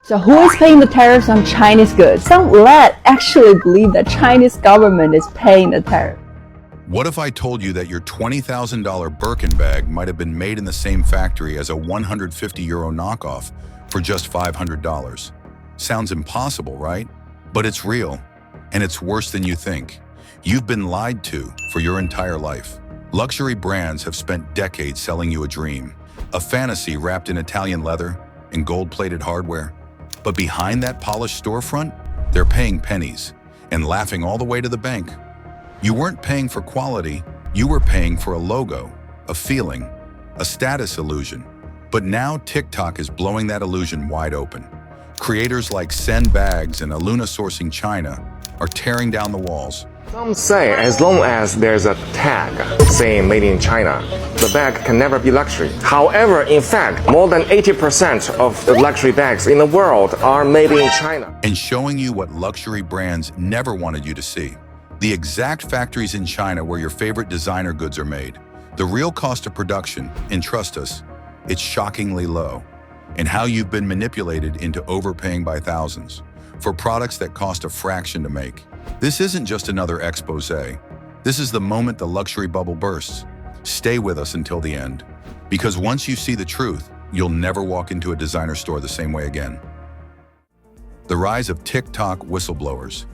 So who is paying the tariffs on Chinese goods? Some led actually believe that Chinese government is paying the tariff. What if I told you that your $20,000 Birkin bag might have been made in the same factory as a €150 knockoff for just $500? Sounds impossible, right? But it's real, and it's worse than you think. You've been lied to for your entire life. Luxury brands have spent decades selling you a dream, a fantasy wrapped in Italian leather and gold-plated hardware. But behind that polished storefront, they're paying pennies and laughing all the way to the bank. You weren't paying for quality, you were paying for a logo, a feeling, a status illusion. But now TikTok is blowing that illusion wide open. Creators like Send Bags and Aluna Sourcing China are tearing down the walls. Some say as long as there's a tag saying made in China, the bag can never be luxury. However, in fact, more than 80% of the luxury bags in the world are made in China. And showing you what luxury brands never wanted you to see. The exact factories in China where your favorite designer goods are made. The real cost of production, and trust us, it's shockingly low. And how you've been manipulated into overpaying by thousands for products that cost a fraction to make. This isn't just another expose. This is the moment the luxury bubble bursts. Stay with us until the end, because once you see the truth, you'll never walk into a designer store the same way again. The rise of TikTok whistleblowers.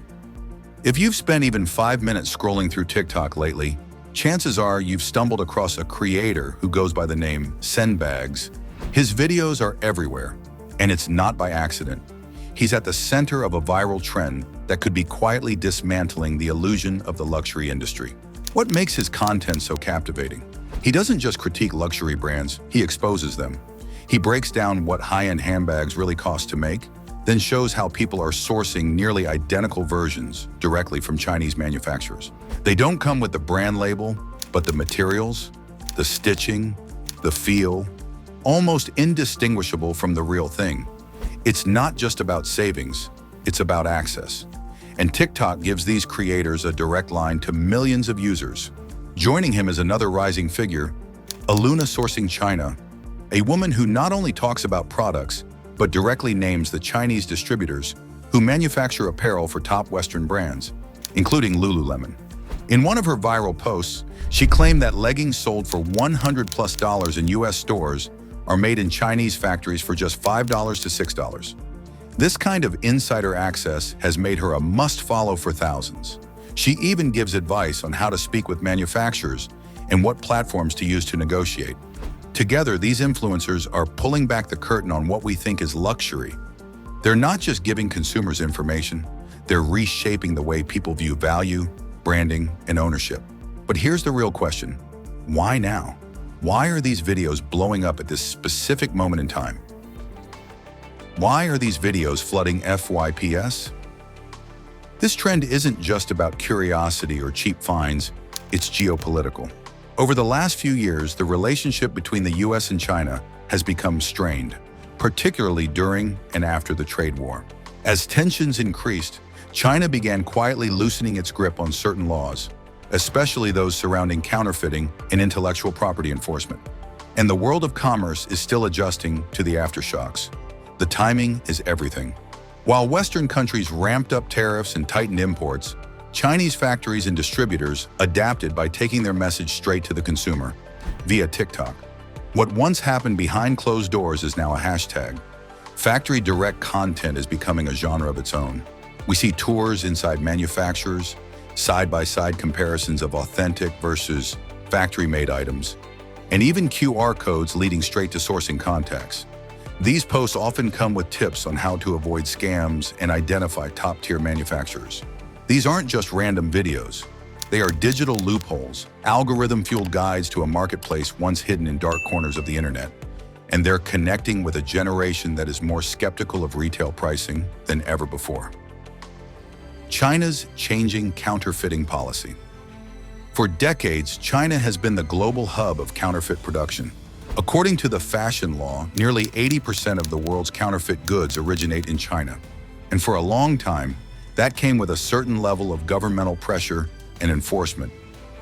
If you've spent even 5 minutes scrolling through TikTok lately, chances are you've stumbled across a creator who goes by the name Send Bags. His videos are everywhere, and it's not by accident. He's at the center of a viral trend that could be quietly dismantling the illusion of the luxury industry. What makes his content so captivating? He doesn't just critique luxury brands, he exposes them. He breaks down what high-end handbags really cost to make, then shows how people are sourcing nearly identical versions directly from Chinese manufacturers. They don't come with the brand label, but the materials, the stitching, the feel, almost indistinguishable from the real thing. It's not just about savings, it's about access. And TikTok gives these creators a direct line to millions of users. Joining him is another rising figure, Aluna Sourcing China, a woman who not only talks about products, but directly names the Chinese distributors who manufacture apparel for top Western brands, including Lululemon. In one of her viral posts, she claimed that leggings sold for $100+ in US stores are made in Chinese factories for just $5 to $6. This kind of insider access has made her a must-follow for thousands. She even gives advice on how to speak with manufacturers and what platforms to use to negotiate. Together, these influencers are pulling back the curtain on what we think is luxury. They're not just giving consumers information, they're reshaping the way people view value, branding, and ownership. But here's the real question: why now? Why are these videos blowing up at this specific moment in time? Why are these videos flooding FYPs? This trend isn't just about curiosity or cheap finds, it's geopolitical. Over the last few years, the relationship between the US and China has become strained, particularly during and after the trade war. As tensions increased, China began quietly loosening its grip on certain laws, especially those surrounding counterfeiting and intellectual property enforcement. And the world of commerce is still adjusting to the aftershocks. The timing is everything. While Western countries ramped up tariffs and tightened imports, Chinese factories and distributors adapted by taking their message straight to the consumer via TikTok. What once happened behind closed doors is now a hashtag. Factory direct content is becoming a genre of its own. We see tours inside manufacturers, side-by-side comparisons of authentic versus factory-made items, and even QR codes leading straight to sourcing contacts. These posts often come with tips on how to avoid scams and identify top-tier manufacturers. These aren't just random videos. They are digital loopholes, algorithm-fueled guides to a marketplace once hidden in dark corners of the internet. And they're connecting with a generation that is more skeptical of retail pricing than ever before. China's changing counterfeiting policy. For decades, China has been the global hub of counterfeit production. According to the fashion law, nearly 80% of the world's counterfeit goods originate in China. And for a long time, that came with a certain level of governmental pressure and enforcement,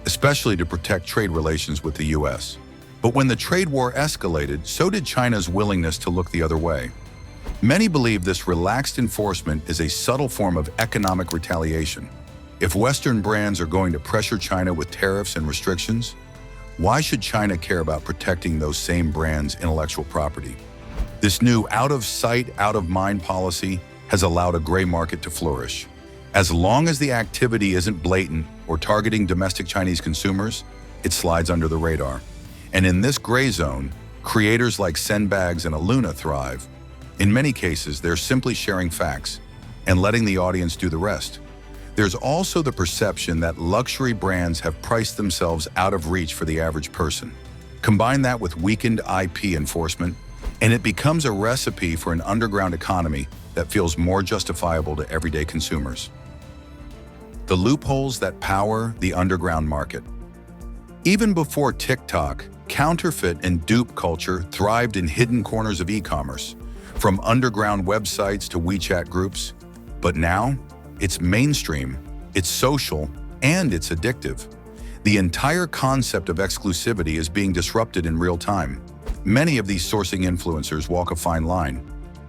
especially to protect trade relations with the US. But when the trade war escalated, so did China's willingness to look the other way. Many believe this relaxed enforcement is a subtle form of economic retaliation. If Western brands are going to pressure China with tariffs and restrictions, why should China care about protecting those same brands' intellectual property? This new out-of-sight, out-of-mind policy has allowed a gray market to flourish. As long as the activity isn't blatant or targeting domestic Chinese consumers, it slides under the radar. And in this gray zone, creators like Sandbags and Aluna thrive. In many cases, they're simply sharing facts and letting the audience do the rest. There's also the perception that luxury brands have priced themselves out of reach for the average person. Combine that with weakened IP enforcement, and it becomes a recipe for an underground economy that feels more justifiable to everyday consumers. The loopholes that power the underground market. Even before TikTok, counterfeit and dupe culture thrived in hidden corners of e-commerce, from underground websites to WeChat groups. But now, it's mainstream, it's social, and it's addictive. The entire concept of exclusivity is being disrupted in real time. Many of these sourcing influencers walk a fine line.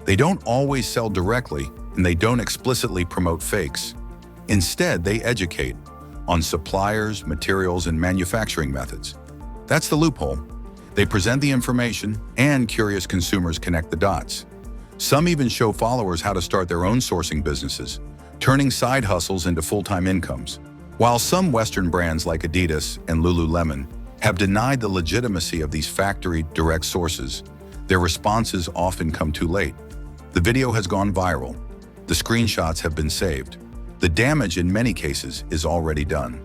They don't always sell directly, and they don't explicitly promote fakes. Instead, they educate on suppliers, materials, and manufacturing methods. That's the loophole. They present the information, and curious consumers connect the dots. Some even show followers how to start their own sourcing businesses, turning side hustles into full-time incomes. While some Western brands like Adidas and Lululemon have denied the legitimacy of these factory direct sources, their responses often come too late. The video has gone viral. The screenshots have been saved. The damage in many cases is already done,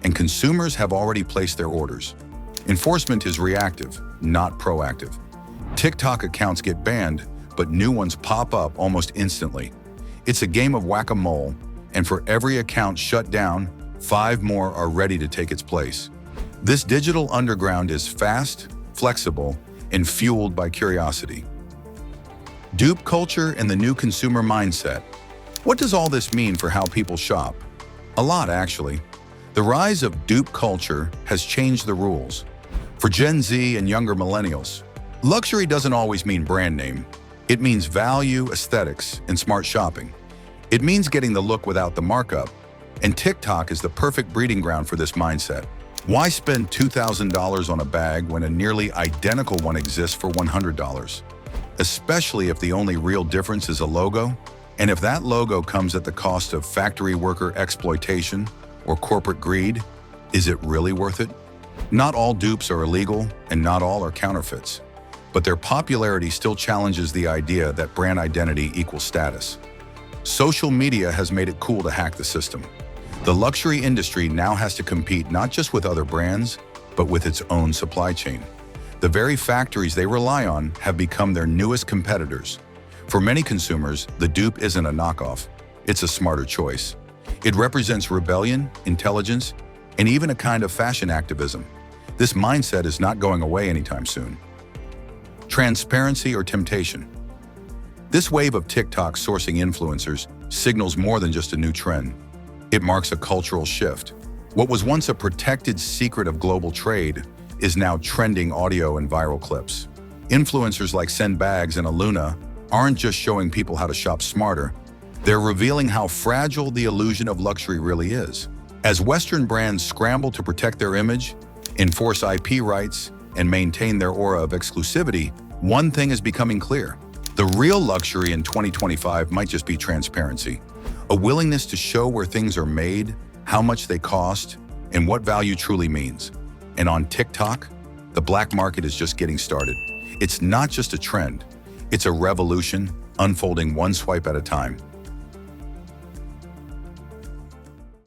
and consumers have already placed their orders. Enforcement is reactive, not proactive. TikTok accounts get banned, but new ones pop up almost instantly. It's a game of whack-a-mole, and for every account shut down, 5 more are ready to take its place. This digital underground is fast, flexible, and fueled by curiosity. Dupe culture and the new consumer mindset. What does all this mean for how people shop? A lot, actually. The rise of dupe culture has changed the rules. For Gen Z and younger millennials, luxury doesn't always mean brand name. It means value, aesthetics, and smart shopping. It means getting the look without the markup, and TikTok is the perfect breeding ground for this mindset. Why spend $2,000 on a bag when a nearly identical one exists for $100? Especially if the only real difference is a logo, and if that logo comes at the cost of factory worker exploitation or corporate greed, is it really worth it? Not all dupes are illegal, and not all are counterfeits, but their popularity still challenges the idea that brand identity equals status. Social media has made it cool to hack the system. The luxury industry now has to compete not just with other brands, but with its own supply chain. The very factories they rely on have become their newest competitors. For many consumers, the dupe isn't a knockoff, it's a smarter choice. It represents rebellion, intelligence, and even a kind of fashion activism. This mindset is not going away anytime soon. Transparency or temptation. This wave of TikTok sourcing influencers signals more than just a new trend. It marks a cultural shift. What was once a protected secret of global trade is now trending audio and viral clips. Influencers like Sandbags and Aluna aren't just showing people how to shop smarter, they're revealing how fragile the illusion of luxury really is. As Western brands scramble to protect their image, enforce IP rights, and maintain their aura of exclusivity, one thing is becoming clear. The real luxury in 2025 might just be transparency. A willingness to show where things are made, how much they cost, and what value truly means. And on TikTok, the black market is just getting started. It's not just a trend, it's a revolution unfolding one swipe at a time.